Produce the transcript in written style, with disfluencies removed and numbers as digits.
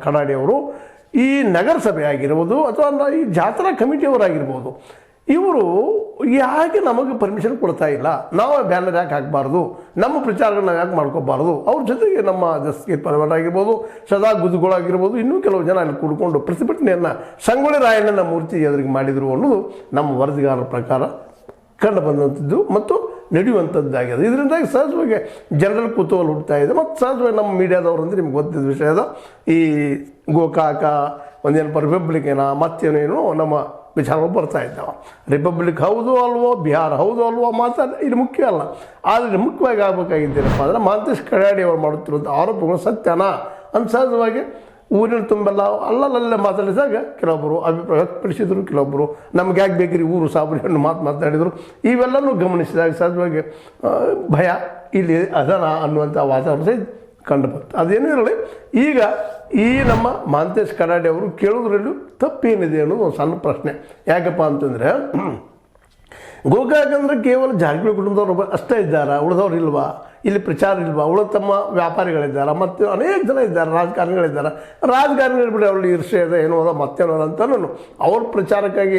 ಕಡಾಡಿಯವರು ಈ ನಗರಸಭೆ ಆಗಿರ್ಬೋದು ಅಥವಾ ಈ ಜಾತ್ರಾ ಕಮಿಟಿಯವರಾಗಿರ್ಬೋದು, ಇವರು ಯಾಕೆ ನಮಗೆ ಪರ್ಮಿಷನ್ ಕೊಡ್ತಾ ಇಲ್ಲ? ನಾವು ಬ್ಯಾನರ್ ಯಾಕೆ ಹಾಕಬಾರ್ದು? ನಮ್ಮ ಪ್ರಚಾರಗಳನ್ನ ಯಾಕೆ ಮಾಡ್ಕೋಬಾರ್ದು? ಅವ್ರ ಜೊತೆಗೆ ನಮ್ಮ ಜಸ್ಕೀರ್ ಪರವಾಡ ಆಗಿರ್ಬೋದು, ಸದಾ ಗುದ್ದುಗಳಾಗಿರ್ಬೋದು, ಇನ್ನೂ ಕೆಲವು ಜನ ಅಲ್ಲಿ ಕೂಡ್ಕೊಂಡು ಪ್ರತಿಭಟನೆಯನ್ನು ಸಂಗೊಳ್ಳಿ ರಾಯಣ್ಣನ ಮೂರ್ತಿ ಎದುರಿಗೆ ಮಾಡಿದರು ಅನ್ನೋದು ನಮ್ಮ ವರದಿಗಾರರ ಪ್ರಕಾರ ಕಂಡು ಬಂದಂಥದ್ದು ಮತ್ತು ನಡೆಯುವಂಥದ್ದಾಗಿದೆ. ಇದರಿಂದಾಗಿ ಸಹಜವಾಗಿ ಜನರ ಕುತೂಹಲ ಹುಡ್ತಾ ಇದೆ. ಮತ್ತು ಸಹಜವಾಗಿ ನಮ್ಮ ಮೀಡಿಯಾದವರು ಅಂದರೆ ನಿಮ್ಗೆ ಗೊತ್ತಿದ್ದ ವಿಷಯದ ಈ ಗೋಕಾಕ ಒಂದೇನಪ್ಪ ರಿಪಬ್ಲಿಕೇನ ಮತ್ತೇನೇನೋ ನಮ್ಮ ವಿಚಾರಗಳು ಬರ್ತಾ ಇದ್ದಾವೆ. ರಿಪಬ್ಲಿಕ್ ಹೌದು ಅಲ್ವೋ, ಬಿಹಾರ ಹೌದು ಅಲ್ವೋ ಮಾತಾಡ ಇದು ಮುಖ್ಯ ಅಲ್ಲ. ಆದರೆ ಮುಖ್ಯವಾಗಿ ಆಗಬೇಕಾಗಿದ್ದೇನಪ್ಪ ಅಂದರೆ ಮಹಾಂತೇಶ್ ಕಡಾಡಿ ಅವರು ಮಾಡುತ್ತಿರುವಂಥ ಆರೋಪಗಳು ಸತ್ಯನಾ ಅಂತ ಸಹಜವಾಗಿ ಊರಿನ ತುಂಬೆಲ್ಲ ಅಲ್ಲಲ್ಲೇ ಮಾತಾಡಿದಾಗ ಕೆಲವೊಬ್ಬರು ಅಭಿಪ್ರಾಯ ವ್ಯಕ್ತಪಡಿಸಿದರು, ಕೆಲವೊಬ್ಬರು ನಮ್ಗೆ ಯಾಕೆ ಬೇಕ್ರಿ ಊರು ಸಾಬರಿ ಹಣ್ಣು ಮಾತನಾಡಿದರು. ಇವೆಲ್ಲನೂ ಗಮನಿಸಿದಾಗ ಸಹಜವಾಗಿ ಭಯ ಇಲ್ಲಿ ಅದನ ಅನ್ನುವಂಥ ವಾತಾವರಣ ಸಹಿತ ಕಂಡು ಬಂತು. ಅದೇನೂ ಇರಲಿ, ಈಗ ಈ ನಮ್ಮ ಮಹಾಂತೇಶ್ ಕಡಾಡಿ ಅವರು ಕೇಳೋದ್ರಲ್ಲೂ ತಪ್ಪೇನಿದೆ ಅನ್ನೋದು ಒಂದು ಸಣ್ಣ ಪ್ರಶ್ನೆ. ಯಾಕಪ್ಪ ಅಂತಂದರೆ ಗೋಕಾಕ್ ಅಂದರೆ ಕೇವಲ ಜಾರಕಿಹೊಳಿ ಕುಟುಂಬದವ್ರು ಅಷ್ಟೇ ಇದ್ದಾರಾ? ಉಳಿದವ್ರು ಇಲ್ವಾ? ಇಲ್ಲಿ ಪ್ರಚಾರ ಇಲ್ವಾ? ತಮ್ಮ ವ್ಯಾಪಾರಿಗಳಿದ್ದಾರೆ, ಮತ್ತು ಅನೇಕ ಜನ ಇದ್ದಾರೆ, ರಾಜಕಾರಣಿಗಳಿದ್ದಾರೆ. ರಾಜಕಾರಣಿಗಳು ಬಿಡಿ ಅವ್ರಲ್ಲಿ ಈರ್ಷೆ ಇದೆ ಏನೋ ಅದ ಮತ್ತೇನೋ ಅಂತನೂ ಅವ್ರ ಪ್ರಚಾರಕ್ಕಾಗಿ